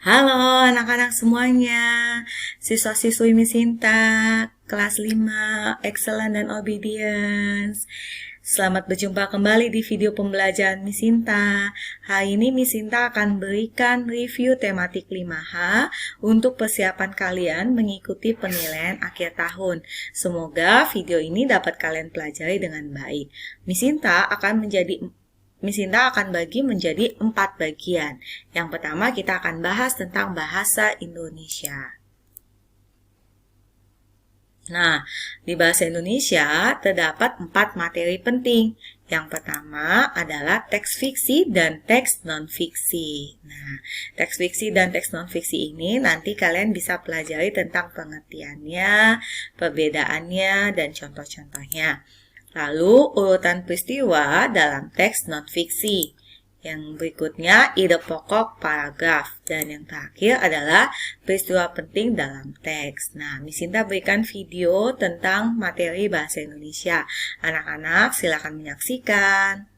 Halo anak-anak semuanya, siswa-siswi Misinta, kelas 5, Excellent dan Obedience. Selamat berjumpa kembali di video pembelajaran Misinta. Hari ini Misinta akan berikan review tematik 5H untuk persiapan kalian mengikuti penilaian akhir tahun. Semoga video ini dapat kalian pelajari dengan baik. Misinta akan bagi menjadi 4 bagian. Yang pertama kita akan bahas tentang bahasa Indonesia. Nah, di bahasa Indonesia terdapat 4 materi penting. Yang pertama adalah teks fiksi dan teks non-fiksi. Nah, teks fiksi dan teks non-fiksi ini nanti kalian bisa pelajari tentang pengertiannya, perbedaannya, dan contoh-contohnya. Lalu, urutan peristiwa dalam teks non-fiksi. Yang berikutnya, ide pokok paragraf. Dan yang terakhir adalah peristiwa penting dalam teks. Nah, Misinta berikan video tentang materi bahasa Indonesia. Anak-anak, silakan menyaksikan.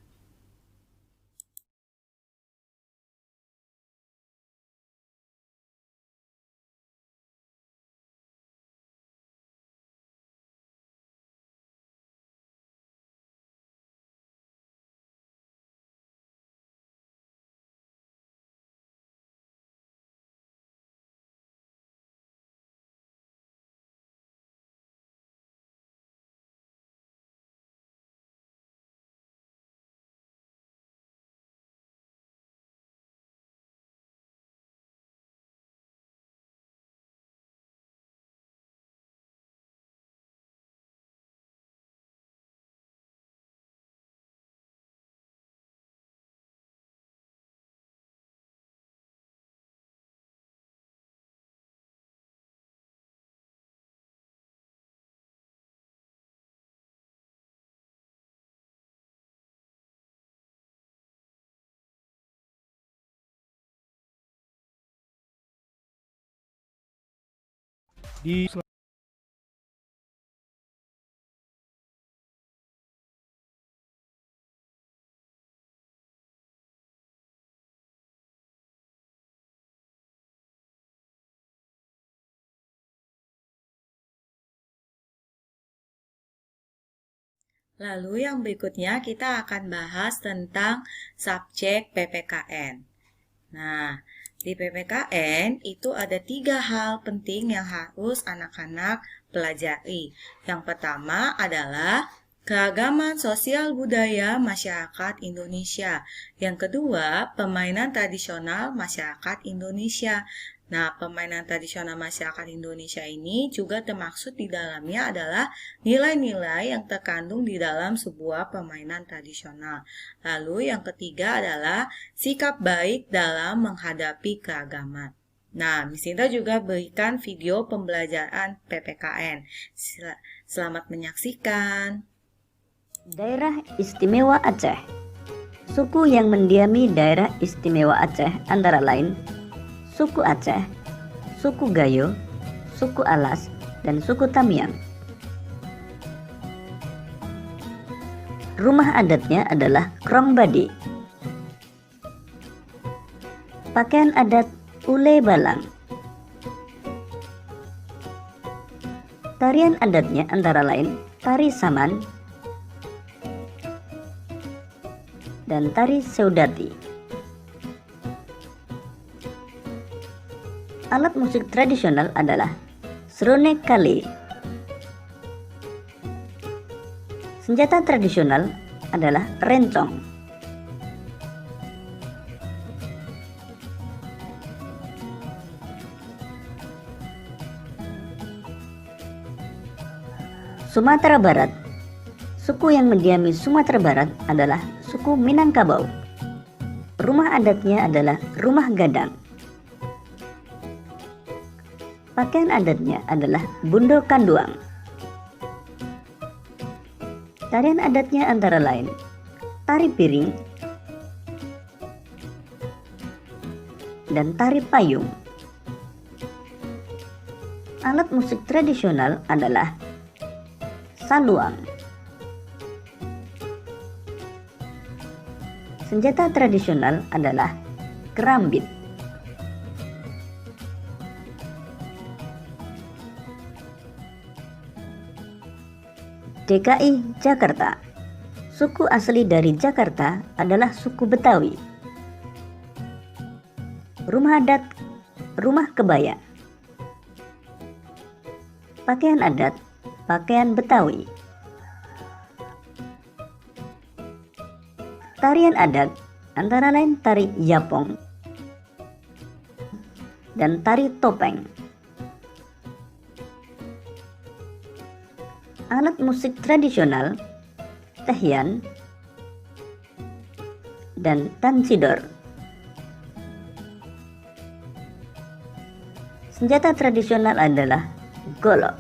di Lalu yang berikutnya kita akan bahas tentang subjek PPKN. Nah, di PPKN itu ada 3 hal penting yang harus anak-anak pelajari. Yang pertama adalah keragaman sosial budaya masyarakat Indonesia. Yang kedua, permainan tradisional masyarakat Indonesia. Nah, permainan tradisional masyarakat Indonesia ini juga termaksud di dalamnya adalah nilai-nilai yang terkandung di dalam sebuah permainan tradisional. Lalu yang ketiga adalah sikap baik dalam menghadapi keragaman. Nah, Misinta juga berikan video pembelajaran PPKN. Selamat menyaksikan. Daerah Istimewa Aceh. Suku yang mendiami daerah Istimewa Aceh antara lain suku Aceh, suku Gayo, suku Alas, dan suku Tamiang. Rumah adatnya adalah Krong Badi. Pakaian adat Ule Balang. Tarian adatnya antara lain tari Saman dan tari Seudati. Alat musik tradisional adalah Srone Kali. Senjata tradisional adalah rencong. Sumatera Barat. Suku yang mendiami Sumatera Barat adalah suku Minangkabau. Rumah adatnya adalah rumah gadang. Pakaian adatnya adalah bundo kanduang. Tarian adatnya antara lain tari piring dan tari payung. Alat musik tradisional adalah saluang. Senjata tradisional adalah kerambit. DKI Jakarta. Suku asli dari Jakarta adalah suku Betawi. Rumah adat, rumah kebaya. Pakaian adat, pakaian Betawi. Tarian adat antara lain tari Yapong dan tari topeng. Alat musik tradisional tehian dan tansidor. Senjata tradisional adalah golok.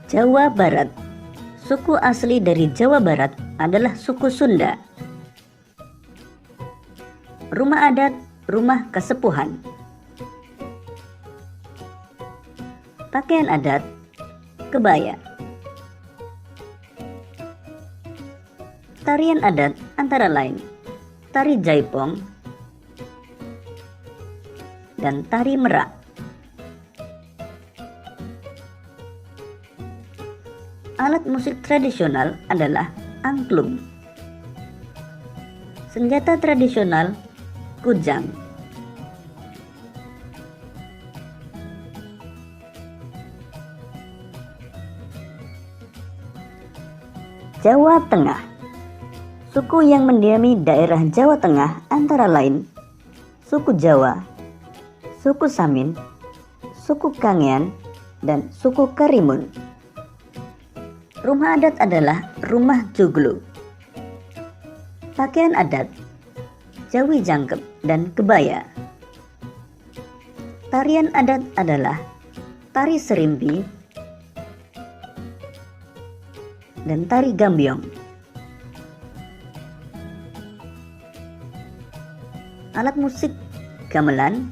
Jawa Barat. Suku asli dari Jawa Barat adalah suku Sunda. Rumah adat, rumah kesepuhan. Pakaian adat, kebaya. Tarian adat antara lain tari jaipong dan tari merak. Alat musik tradisional adalah angklung. Senjata tradisional kujang. Jawa Tengah. Suku yang mendiami daerah Jawa Tengah antara lain suku Jawa, suku Samin, suku Kangean, dan suku Karimun. Rumah adat adalah rumah joglo. Pakaian adat Jawi Jangkep dan kebaya. Tarian adat adalah tari serimpi dan tari gambyong. Alat musik gamelan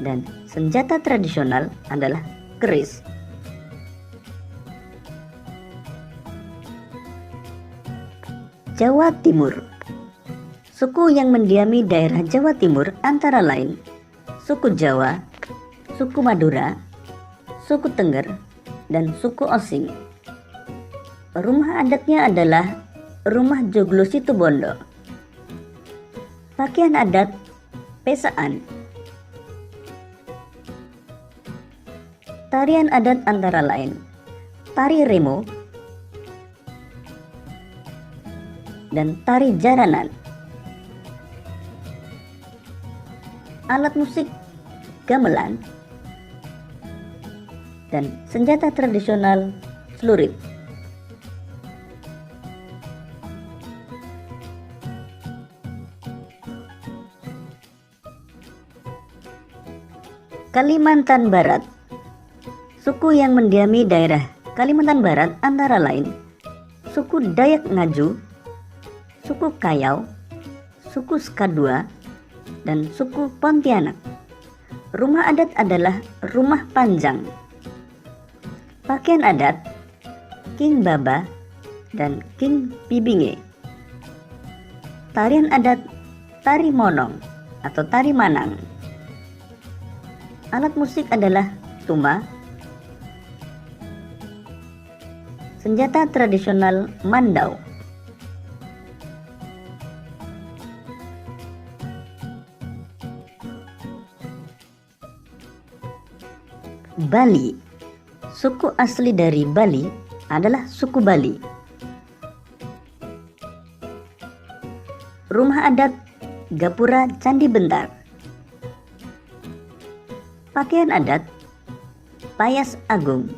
dan senjata tradisional adalah keris. Jawa Timur. Suku yang mendiami daerah Jawa Timur antara lain suku Jawa, suku Madura, suku Tengger, dan suku Osing. Rumah adatnya adalah rumah joglo Situbondo. Pakaian adat pesaan. Tarian adat antara lain tari remo dan tari jaranan. Alat musik gamelan dan senjata tradisional celurit. Kalimantan Barat. Suku yang mendiami daerah Kalimantan Barat antara lain suku Dayak Ngaju, suku Kayau, suku Skadua, dan suku Pontianak. Rumah adat adalah rumah panjang. Pakaian adat King Baba dan King Bibinge. Tarian adat tari monong atau tari manang. Alat musik adalah tuma. Senjata tradisional mandau. Bali. Suku asli dari Bali adalah suku Bali. Rumah adat Gapura Candi Bentar. Pakaian adat Payas Agung.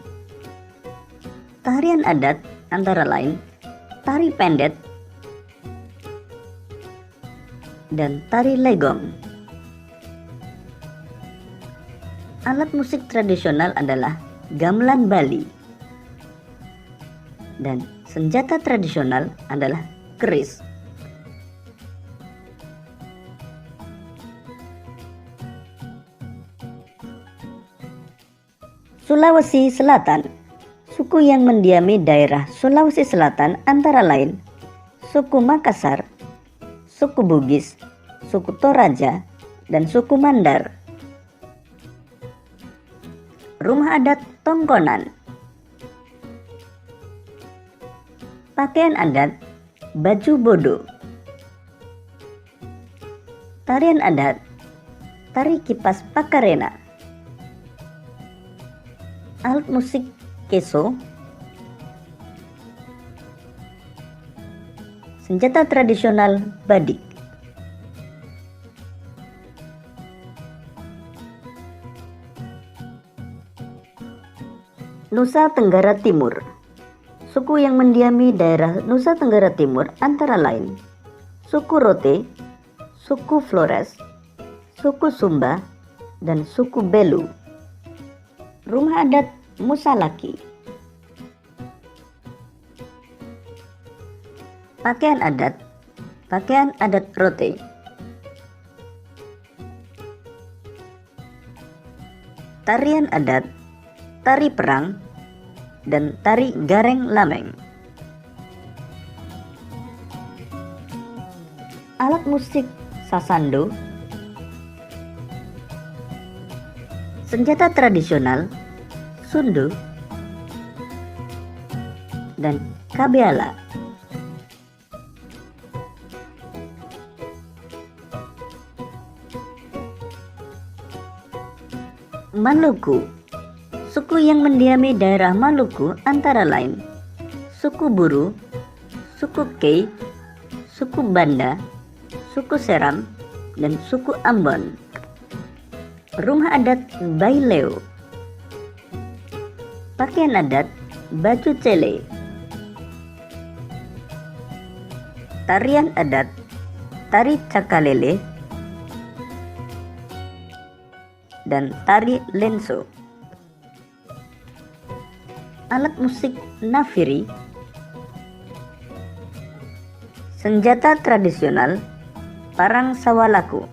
Tarian adat antara lain tari pendet dan tari legong. Alat musik tradisional adalah gamelan Bali dan senjata tradisional adalah keris. Sulawesi Selatan. Suku yang mendiami daerah Sulawesi Selatan antara lain suku Makassar, suku Bugis, suku Toraja, dan suku Mandar. Rumah adat Tongkonan. Pakaian adat baju bodo. Tarian adat tari kipas pakarena. Alat musik keso. Senjata tradisional badik. Nusa Tenggara Timur. Suku yang mendiami daerah Nusa Tenggara Timur antara lain suku Rote, suku Flores, suku Sumba, dan suku Belu. Rumah adat Musalaki. Pakaian adat Rote. Tarian adat tari perang dan tari gareng lameng. Alat musik sasando. Senjata tradisional sundu dan kabeala. Maluku. Suku yang mendiami daerah Maluku antara lain suku Buru, suku Kei, suku Banda, suku Seram, dan suku Ambon. Rumah adat Baileo. Pakaian adat baju cele. Tarian adat tari cakalele dan tari lenso. Alat musik nafiri. Senjata tradisional parang sawalaku.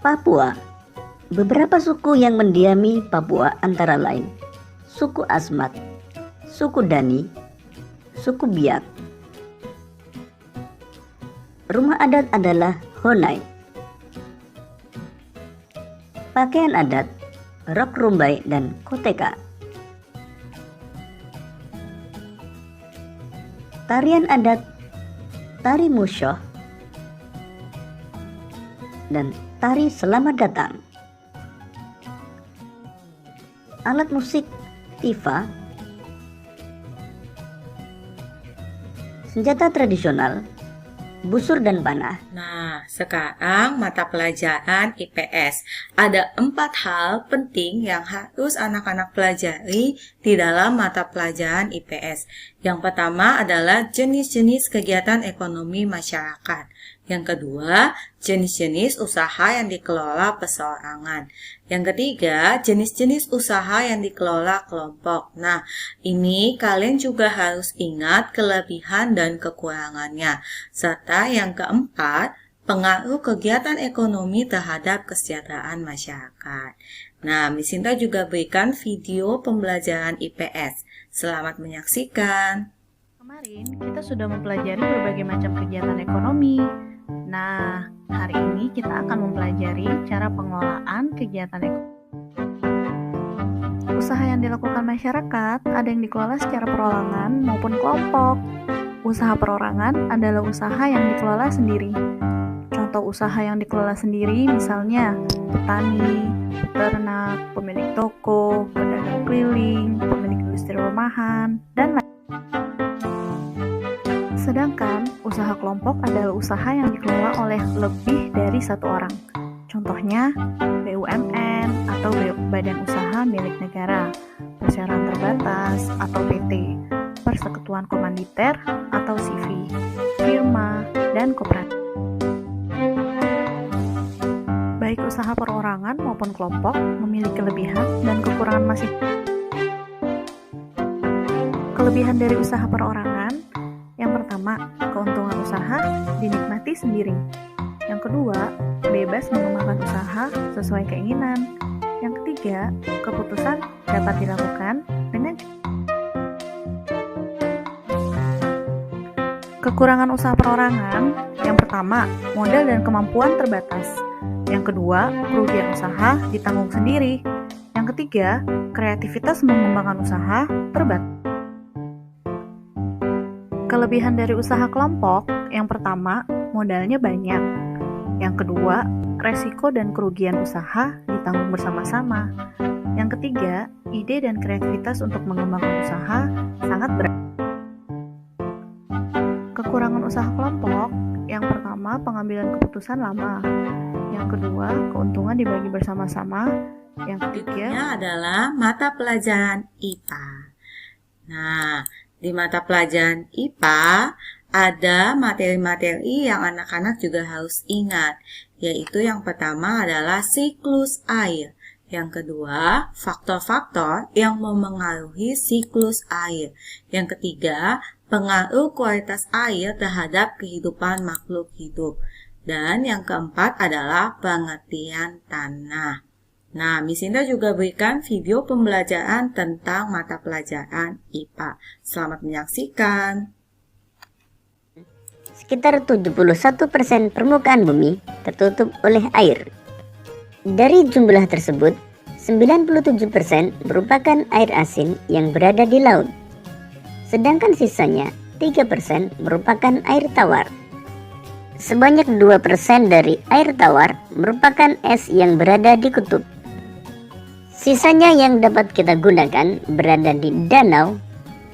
Papua. Beberapa suku yang mendiami Papua antara lain suku Asmat, suku Dani, suku Biak. Rumah adat adalah Honai. Pakaian adat rok rumbai dan koteka. Tarian adat tari musyoh dan tari selamat datang. Alat musik tifa. Senjata tradisional busur dan panah. Nah, sekarang mata pelajaran IPS. Ada 4 hal penting yang harus anak-anak pelajari di dalam mata pelajaran IPS. Yang pertama adalah jenis-jenis kegiatan ekonomi masyarakat. Yang kedua, jenis-jenis usaha yang dikelola perseorangan. Yang ketiga, jenis-jenis usaha yang dikelola kelompok. Nah, ini kalian juga harus ingat kelebihan dan kekurangannya. Serta yang keempat, pengaruh kegiatan ekonomi terhadap kesejahteraan masyarakat. Nah, Miss Sinta juga berikan video pembelajaran IPS. Selamat menyaksikan. Kemarin kita sudah mempelajari berbagai macam kegiatan ekonomi. Nah, hari ini kita akan mempelajari cara pengelolaan kegiatan ekonomi. Usaha yang dilakukan masyarakat ada yang dikelola secara perorangan maupun kelompok. Usaha perorangan adalah usaha yang dikelola sendiri. Contoh usaha yang dikelola sendiri misalnya petani, peternak, pemilik toko, pedagang keliling, pemilik industri rumahan, dan lain. Sedangkan usaha kelompok adalah usaha yang dikelola oleh lebih dari satu orang. Contohnya BUMN atau Badan Usaha Milik Negara, Perseroan Terbatas atau PT, Persekutuan Komanditer atau CV, firma, dan koperasi. Baik usaha perorangan maupun kelompok memiliki kelebihan dan kekurangan masing. Kelebihan dari usaha perorangan: yang pertama, keuntungan usaha dinikmati sendiri. Yang kedua, bebas mengembangkan usaha sesuai keinginan. Yang ketiga, ketiga, keputusan dapat dilakukan dengan kekurangan usaha perorangan. Yang pertama, modal dan kemampuan terbatas. Yang kedua, kerugian usaha ditanggung sendiri. Yang ketiga, kreativitas mengembangkan usaha terbatas. Kelebihan dari usaha kelompok, yang pertama, modalnya banyak. Yang kedua, resiko dan kerugian usaha ditanggung bersama-sama. Yang ketiga, ide dan kreativitas untuk mengembangkan usaha sangat berat. Kekurangan usaha kelompok, yang pertama, pengambilan keputusan lama. Yang kedua, keuntungan dibagi bersama-sama. Yang ketiga adalah mata pelajaran IPA. Nah, di mata pelajaran IPA ada materi-materi yang anak-anak juga harus ingat, yaitu yang pertama adalah siklus air. Yang kedua, faktor-faktor yang memengaruhi siklus air. Yang ketiga, pengaruh kualitas air terhadap kehidupan makhluk hidup. Dan yang keempat adalah pengertian tanah. Nah, Miss Indah juga berikan video pembelajaran tentang mata pelajaran IPA. Selamat menyaksikan. Sekitar 71% permukaan bumi tertutup oleh air. Dari jumlah tersebut, 97% merupakan air asin yang berada di laut. Sedangkan sisanya 3% merupakan air tawar. Sebanyak 2% dari air tawar merupakan es yang berada di kutub. Sisanya yang dapat kita gunakan berada di danau,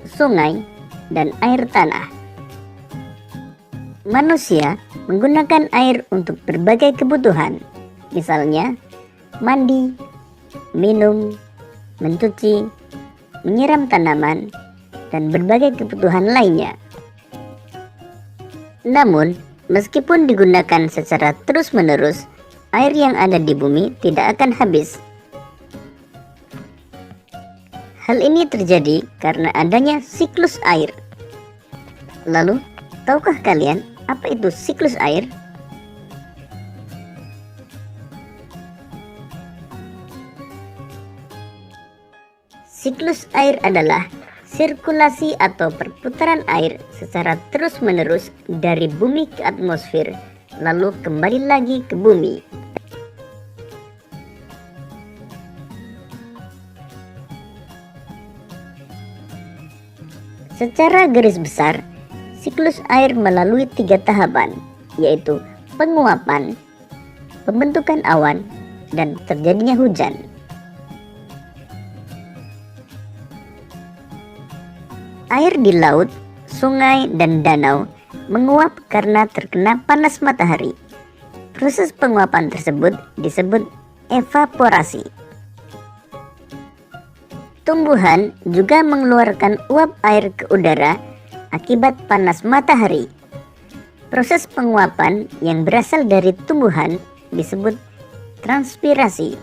sungai, dan air tanah. Manusia menggunakan air untuk berbagai kebutuhan, misalnya mandi, minum, mencuci, menyiram tanaman, dan berbagai kebutuhan lainnya. Namun, meskipun digunakan secara terus-menerus, air yang ada di bumi tidak akan habis. Hal ini terjadi karena adanya siklus air. Lalu, tahukah kalian apa itu siklus air? Siklus air adalah sirkulasi atau perputaran air secara terus-menerus dari bumi ke atmosfer, lalu kembali lagi ke bumi. Secara garis besar, siklus air melalui 3 tahapan, yaitu penguapan, pembentukan awan, dan terjadinya hujan. Air di laut, sungai, dan danau menguap karena terkena panas matahari. Proses penguapan tersebut disebut evaporasi. Tumbuhan juga mengeluarkan uap air ke udara akibat panas matahari. Proses penguapan yang berasal dari tumbuhan disebut transpirasi.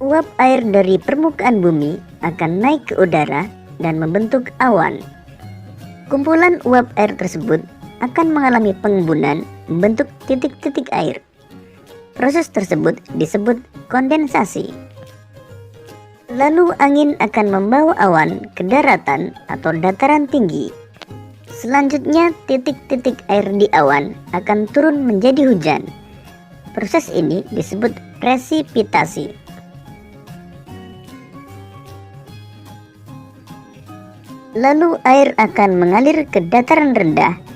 Uap air dari permukaan bumi akan naik ke udara dan membentuk awan. Kumpulan uap air tersebut akan mengalami pengembunan membentuk titik-titik air. Proses tersebut disebut kondensasi. Lalu angin akan membawa awan ke daratan atau dataran tinggi. Selanjutnya titik-titik air di awan akan turun menjadi hujan. Proses ini disebut presipitasi. Lalu air akan mengalir ke dataran rendah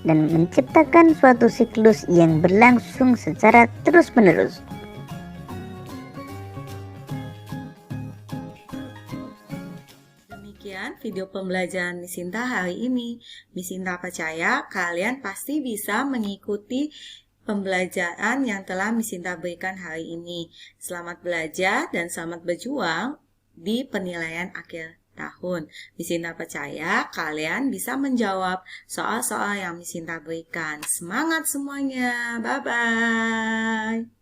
dan menciptakan suatu siklus yang berlangsung secara terus-menerus. Demikian video pembelajaran Miss Indah hari ini. Miss Indah percaya kalian pasti bisa mengikuti pembelajaran yang telah Miss Indah berikan hari ini. Selamat belajar dan selamat berjuang di penilaian akhir tahun. Miss Indah percaya kalian bisa menjawab soal-soal yang Miss Indah berikan. Semangat semuanya. Bye-bye.